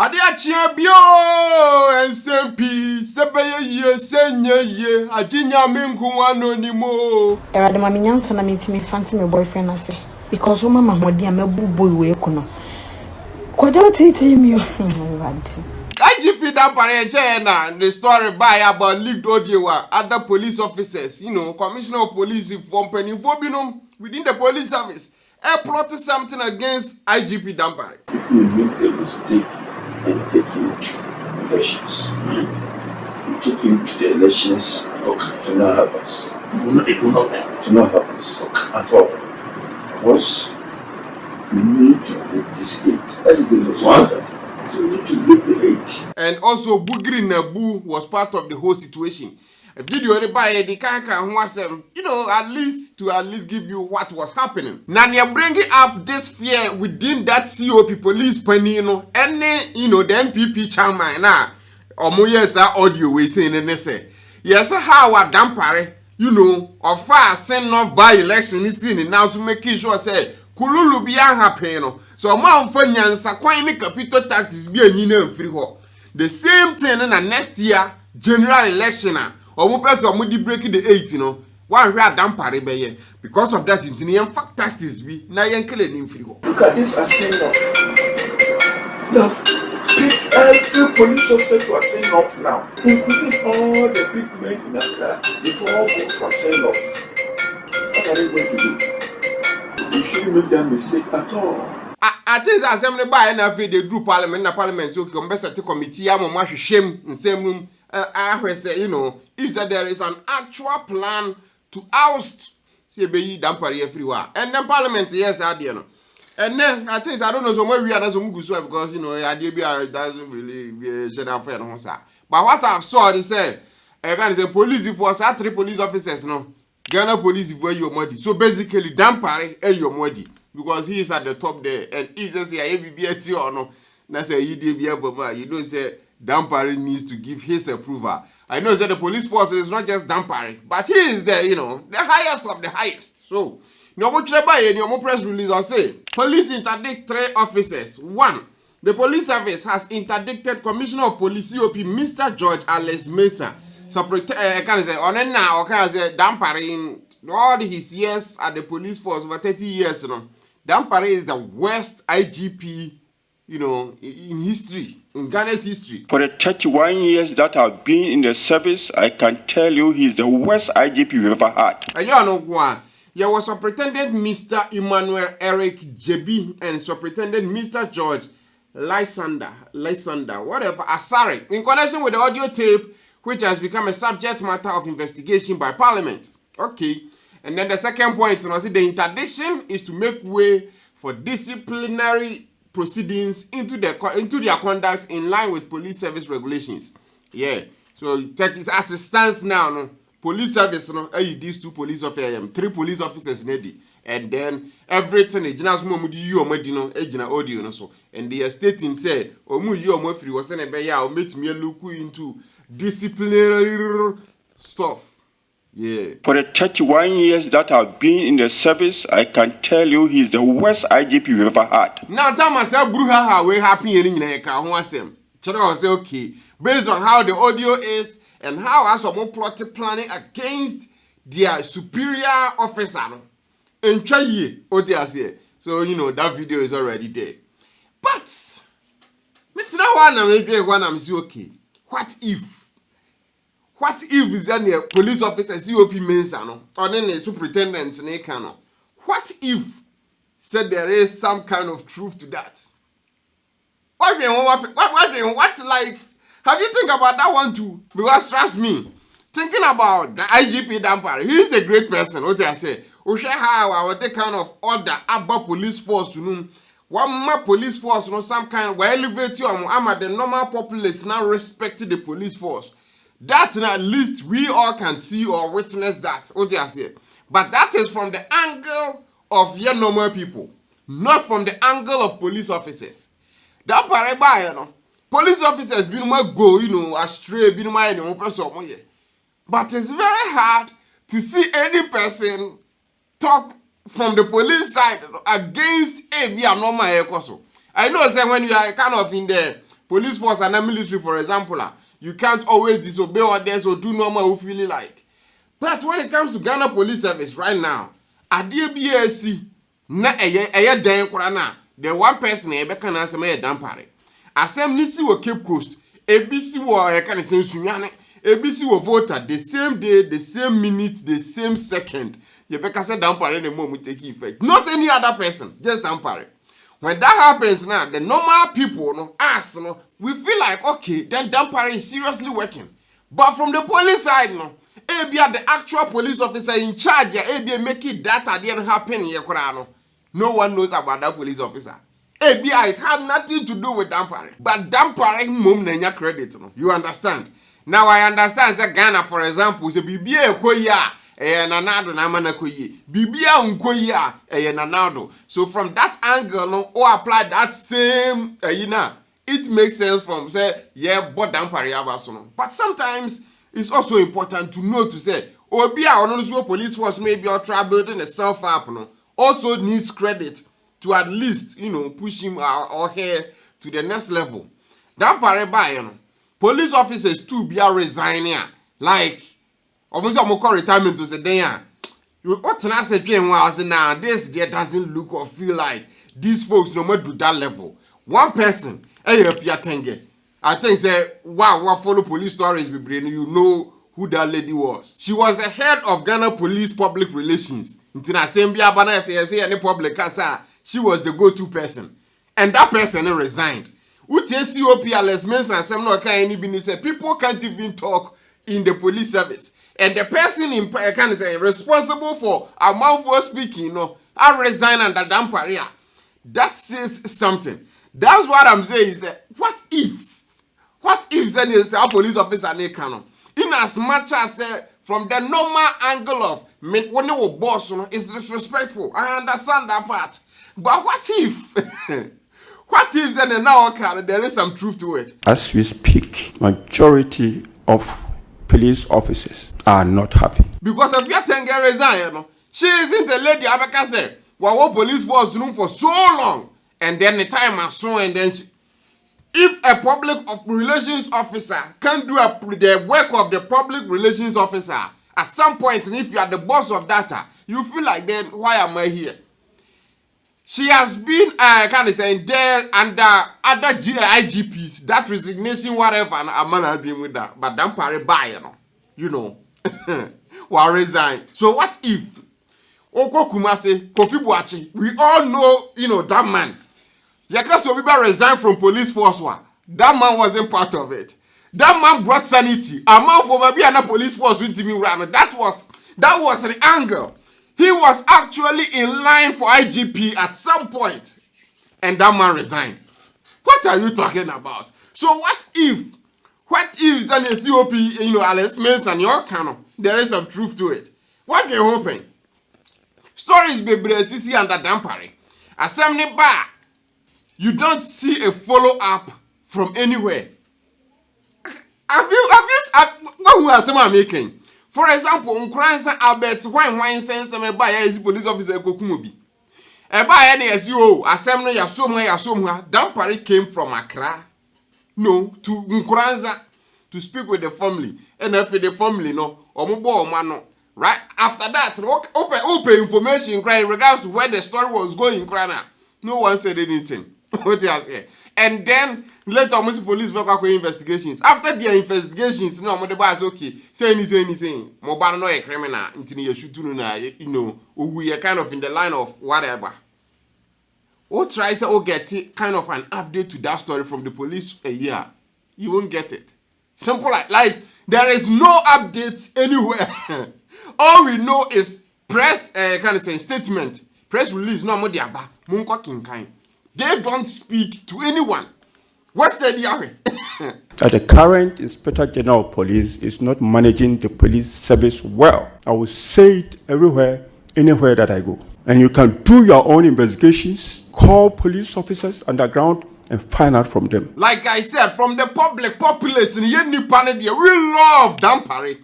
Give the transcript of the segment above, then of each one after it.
Ade achiabio SMP sebeye ye senye ye ajinya menku anonimo. Era de mami nyansa na me fancy my boyfriend ase because wo mama hodi amebu boy we kono. Kwada titi mi o. IGP Dampare China, the story by about leaked audio other police officers, commissioner of police from Penifobinum within the police service, plotted something against IGP Dampare. If you make a mistake and take him to elections, you take him to the elections, to not help us. It will not. To not help us at all. Because we need to break this gate. That is the most important. So we need to break the gate. And also, Bugri Nabu was part of the whole situation. A video anybody the kanka who was at least give you what was happening. Now you're bringing up this fear within that COP police panino, any the NPP chairman now or more years audio we saying and they say yes how a Dampare of far send off by election is seen now to make sure say kululu biya happen so man for nyansa kwan ni capital taxes be anyina free ho the same thing na next year general election or one person who breaking the 8 one where Dampare be because of that in fact taxes be na yen kele ni free ho. Look at this assign off. Now pick every police officer to assign off now, including all the big men in Accra before all go to assign off. What are they going to do? You shouldn't make that mistake at all. I think as assembly by na they do parliament so come best committee am mo shame in same room say if there is an actual plan to oust say be Dampare everywhere and then parliament yes are there no and then I think I don't know so where we are na so mugu because idea doesn't really be general fair no sir but what I saw they say can say police force 3 police officers no Ghana police for your money so basically Dampare your money because he is at the top there and if just say ABBT or no na say you say Dampare needs to give his approval. I know that the police force is not just Dampare, but he is there, the highest of the highest. So, no press release or say, police interdict 3 officers. 1. The police service has interdicted Commissioner of Police COP Mr. George Alex Mensah. So, can say, on now, can say Dampare in all his years at the police force over 30 years, Dampare is the worst IGP, in history, in Ghana's history. For the 31 years that I've been in the service, I can tell you he's the worst IGP we've ever had. And you know what? There was Superintendent Mr. Emmanuel Eric JB and Superintendent Mr. George Lysander, whatever, Asari, in connection with the audio tape, which has become a subject matter of investigation by Parliament. Okay. And then the second point, the interdiction is to make way for disciplinary proceedings into their conduct in line with police service regulations. Yeah. So take it as it stands now. No? Police service, these 2 police officers, 3 police officers needy. And then everything is just audio so. And they are stating say, free was me look into disciplinary stuff. Yeah. For the 31 years that I've been in the service, I can tell you he's the worst IGP we've ever had. Now, that myself, Bruha, we happy in the say, okay, based on how the audio is and how as more planning against their superior officer. And try ye, so that video is already there. But, I'm okay. What if is any police officer COP Mensah or then a superintendent no? What if said there is some kind of truth to that? What like have you think about that one too? Because trust me, thinking about the IGP Dampare, he is a great person. What I say, we share how our kind of order about police force to know. One more police force, some kind of elevate you and the normal populace now respect the police force. That at least we all can see or witness that. What I say. But that is from the angle of your normal people, not from the angle of police officers. That pareba, police officers been go, astray, been person. But it's very hard to see any person talk from the police side against a normal. I know that when you are kind of in the police force and military, for example, you can't always disobey orders or do normal who feel like. But when it comes to Ghana Police Service right now, at the BAC, na eye dan korana, the one person e be kan asem e Dampare. Asem ni si wo Cape Coast, ebisi wo e kan sen sunyane, ebisi wo voter the same day, the same minute, the same second. You be kan say Dampare na mo take effect. Not any other person, just Dampare. When that happens now, the normal people, no, us, no, we feel like, okay, then Dampare is seriously working. But from the police side, no, the actual police officer in charge, make it that didn't happen here, no one knows about that police officer. It had nothing to do with Dampare. But Dampare, mum, nenya credit, no. You understand? Now I understand that Ghana, for example, say, BBA koya. Nanado na mana koye bibia unkoye nanado. So from that angle no or apply that same it makes sense from say but Dampare abaso. But sometimes it's also important to know to say obia onoso police force maybe or try building a self up no also needs credit to at least push him or her to the next level. Dampare by police officers too be resigning like almost retirement to say, "Damn, what can I say? Now this there doesn't look or feel like these folks no more do that level." One person, if you I think say, wow, follow police stories, you know who that lady was. She was the head of Ghana Police Public Relations. She was the go-to person, and that person resigned. COP Alex Mensah people can't even talk in the police service. And the person in can say responsible for a mouthful speaking, I resign under Dampare. That says something. That's what I'm saying is what if then you say a police officer in as much as from the normal angle of when you boss is disrespectful. I understand that part. But what if what if then now there is some truth to it? As we speak, majority of police officers are not happy. Because if you think resign, she isn't a lady Abaka said, what police force room for so long, and then the time has so and then if a public relations officer can do the work of the public relations officer, at some point, and if you are the boss of data, you feel like then why am I here? She has been there under other IGPs, that resignation, whatever, and a man has been with that. But Dampare buy, will resign. So what if Oko Kumase, Kofi Buachi, we all know, that man. Yakaso Biba resigned from police force. That man wasn't part of it. That man brought sanity. A man for maybe another police force with Jimmy Rano. That was the angle. He was actually in line for IGP at some point, and that man resigned. What are you talking about? So what if then a COP, Alex Mensah and your canon, there is some truth to it? What they hoping? Stories be sisi under Dampare. Assembly bar, you don't see a follow-up from anywhere. Have you what we are saying making? For example, Nkransa Albert wine sense me buy as police officer Kokumubi. E buy any SEO assembly yasomwa Dampare came from Accra. No, to Nkransa to speak with the family. And if the family omubo right after that open information in regards to where the story was going Krana. No one said anything. What you say? And then later police work investigations. After their investigations, the bar is okay. Say anything. Mobile no a criminal until you shoot we are kind of in the line of whatever. Or try to get kind of an update to that story from the police a year. You won't get it. Simple like there is no updates anywhere. All we know is press statement, press release. No more diaba. Munko kinkain. They don't speak to anyone. What's the idea? The current Inspector General of Police is not managing the police service well. I will say it everywhere, anywhere that I go. And you can do your own investigations, call police officers underground, and find out from them. Like I said, from the populace in Yeni Panadia, we love Dampare.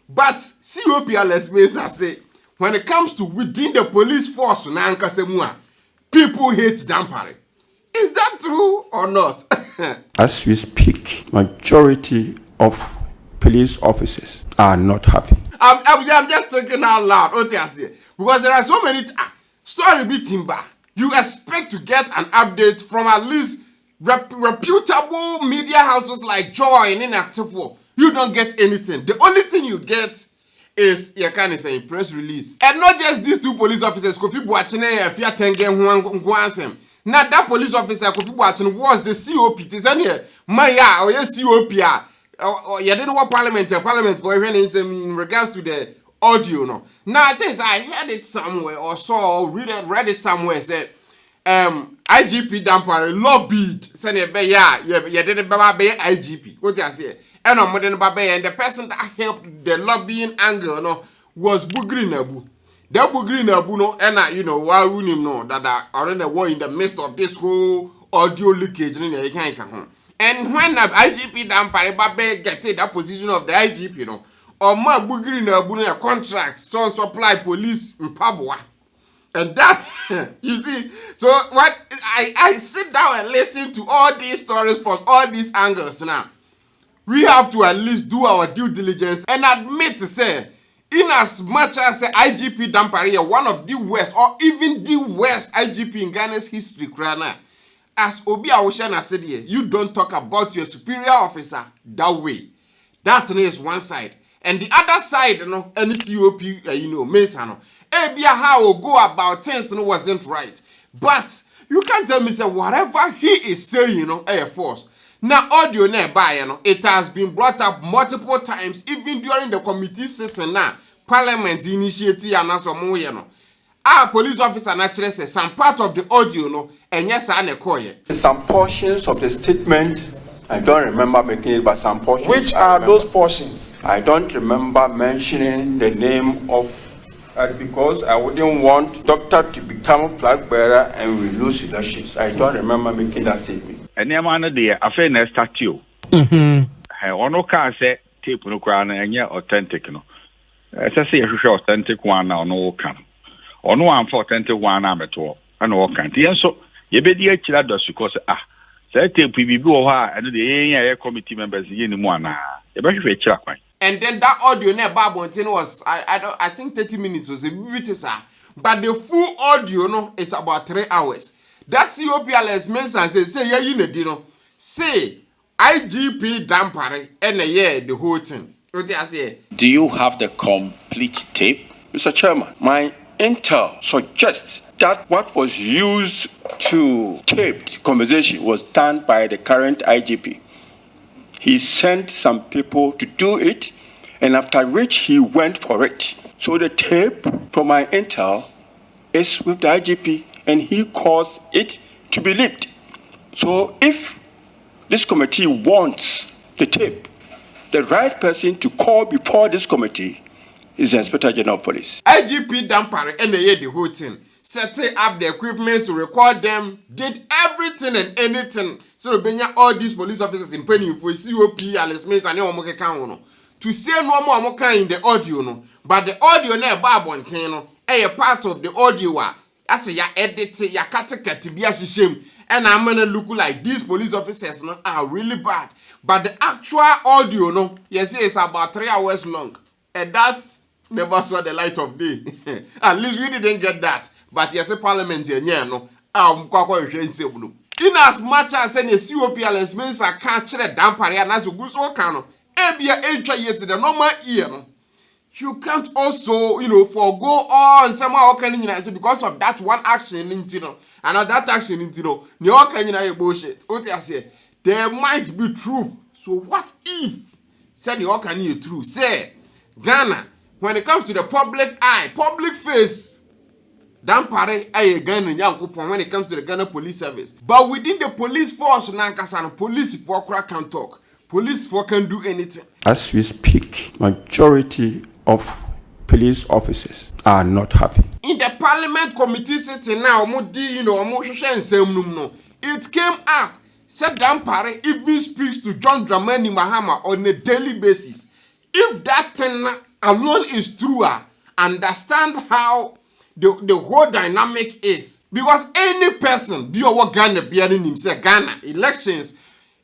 But COP Alex Mensah say, when it comes to within the police force, people hate Dampare. Is that true or not? As we speak, majority of police officers are not happy. I'm just thinking out loud. Because there are so many story be timber. You expect to get an update from at least reputable media houses like Joy and Inactive. You don't get anything. The only thing you get is you can say press release. And not just these two police officers, Kofi Boachene, Fia Tengen, Huansem. Now that police officer, Kofi Boachene, was the COP. Tizania, Maya, or yes, COP. Or you didn't want Parliament for everything in regards to the audio. No. Now I think I heard it somewhere or saw or read it somewhere. Said IGP Dampare lobbied. Said you didn't be IGP. What I say? And I'm modern baby, and the person that helped the lobbying angle no was Bugri Nabu. The Bugri Nabu no, and why we know that are in the war in the midst of this whole audio leakage. You can't come. And when the IGP Dampare baby get that position of the IGP, or my Bugri Nabu a contract, so supply police in Pabua. And that, you see, so what I sit down and listen to all these stories from all these angles now. We have to at least do our due diligence and admit to say, in as much as IGP Dampare, one of the worst or even the worst IGP in Ghana's history, as Obi Awoshana said here, you don't talk about your superior officer that way. That is one side. And the other side, any COP, Mensah, Ebia how go about things wasn't right. But you can't tell me, say, whatever he is saying, Air Force. Now, audio nearby, it has been brought up multiple times, even during the committee sitting now. Parliament initiative and also more, Our police officer naturally says some part of the audio, and yes, I call it. Some portions of the statement, I don't remember making it, but some portions. Which are those portions? I don't remember mentioning the name of, because I wouldn't want doctor to become flag bearer and we lose elections. I don't remember making that statement. And the man there, I feel next statue. Ono can say tape no crown and yet authentic. No, as I say, a authentic one now, no can. Or no one for authentic one amateur, and all can't. And so, you be the actual does because, say tape we go and the air committee members in one. And then that audio was, I think 30 minutes was a bit, but the full audio is about 3 hours. That COP Alex Mensah say, say IGP Dampare and the whole thing. What I say? Do you have the complete tape? Mr. Chairman, my intel suggests that what was used to tape the conversation was done by the current IGP. He sent some people to do it, and after which he went for it. So the tape from my intel is with the IGP, and he caused it to be leaked. So if this committee wants the tape, the right person to call before this committee is the Inspector General of Police. IGP Dampare and the whole thing, setting up the equipment to record them, did everything and anything. So bring all these police officers in penny for COP Alex Mensah and Omoke Kano to say no more in the audio, no. But the audio near Barbon, a part of the audio. I say ya edit ya to be a shame, and I'm gonna look like these police officers are really bad. But the actual audio, yes, it's about 3 hours long, and that never saw the light of day. At least we didn't get that. But yes, a parliament in as much as any COP Alex Mensah can't check the Dampare and as a good so can ebia entra yet the normal ear. You can't also, forego all and somehow can because of that one action in Tino. And that action in Tino, you all can bullshit. What I say, there might be truth. So what if said you all can you truth? Say Ghana, when it comes to the public eye, public face, Dampare aye Ghana Yankupon when it comes to the Ghana Police Service. But within the police force, Nankasan, police for can talk. Police for can do anything. As we speak, majority of police officers are not happy. In the Parliament committee sitting now, it came up, said Dampare even speaks to John Dramani Mahama on a daily basis. If that thing alone is true, understand how the whole dynamic is. Because any person, do you want Ghana bearing himself, Ghana, elections,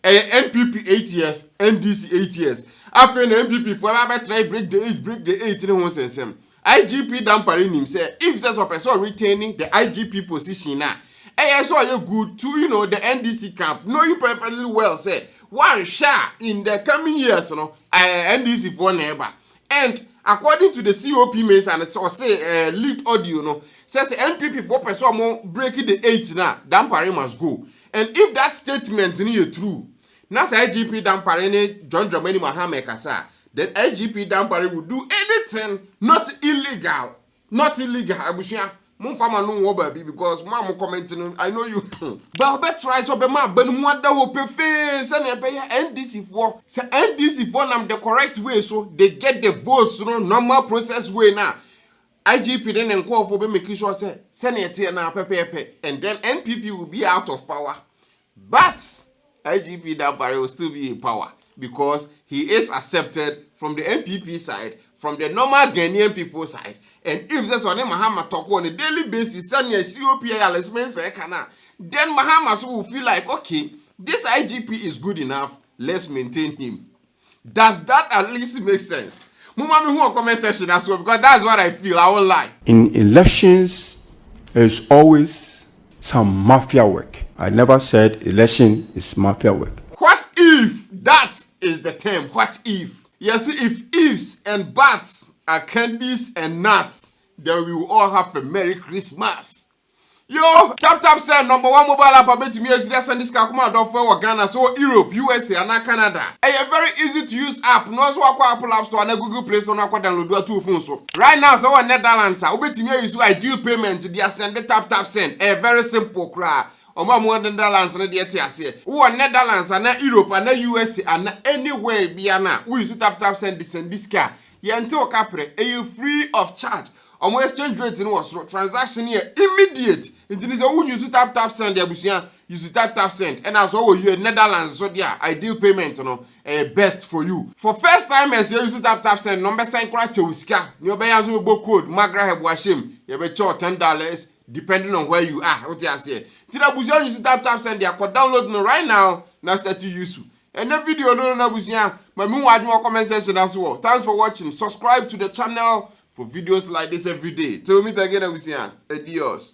NPP 8 years, NDC 8 years. After the NPP, for ever try break the 8 in one sense. IGP Dampare himself, if there's a person retaining the IGP position now, I saw you good to, you know, the NDC camp, knowing perfectly well, say, one share in the coming years, you know, NDC for neighbor. And according to the COP Mensah and so say leaked audio, no, says the NPP 4% more breaking the 8 now, Dampare must go. And if that statement is true, now IGP Dampare John Dramani Mahame Kasa, then IGP Dampare will do anything not illegal. Not illegal, Abushia. Mon farmer no baby because mama commenting. I know you. But bet try so be man, but more that will pay face and NDC for. Say NDC for them the correct way, so they get the votes, you know, normal process way now. IGP then and call for be making sure say Senator now pepe, and then NPP will be out of power. But IGP Dampare will still be in power because he is accepted from the NPP side, from the normal Ghanaian people side. And if there's one Mahama talk on a daily basis, COP Alex Mensah, then Mahama will feel like, okay, this IGP is good enough, let's maintain him. Does that at least make sense? Mumami who comment section as well, because that's what I feel, I won't lie. In elections, there's always some mafia work. I never said election is mafia work. What if that is the term? What if? Yes, if ifs and buts are candies and nuts, then we will all have a Merry Christmas. Yo, tap send number 1 mobile app about me as this and this can come out of Ghana, so Europe, USA, and Canada. A very easy to use app. No so Apple App Store and Google Play Store. No download 2 phones. So right now, so Netherlands, I bet me use ideal payment. They are send the tap send. A very simple cry. More than Netherlands and the ETS. Who are Netherlands and Europe and USA and anywhere Biana. We use tap send this car. You until Capre, you free of charge. Exchange rate was transaction here immediate. It is a who use tap send the use tap send. And as well you Netherlands so yeah ideal payment best for you. For first time as you use tap send number sign crash wiska. You buy as code Magraheb washim. You be charge $10 depending on where you are. What you say? Tira busia use tap send there. Download no right now. Now start to use. And the video no busia. My more comment section as well. Thanks for watching. Subscribe to the channel for videos like this every day. Till we meet again, adios.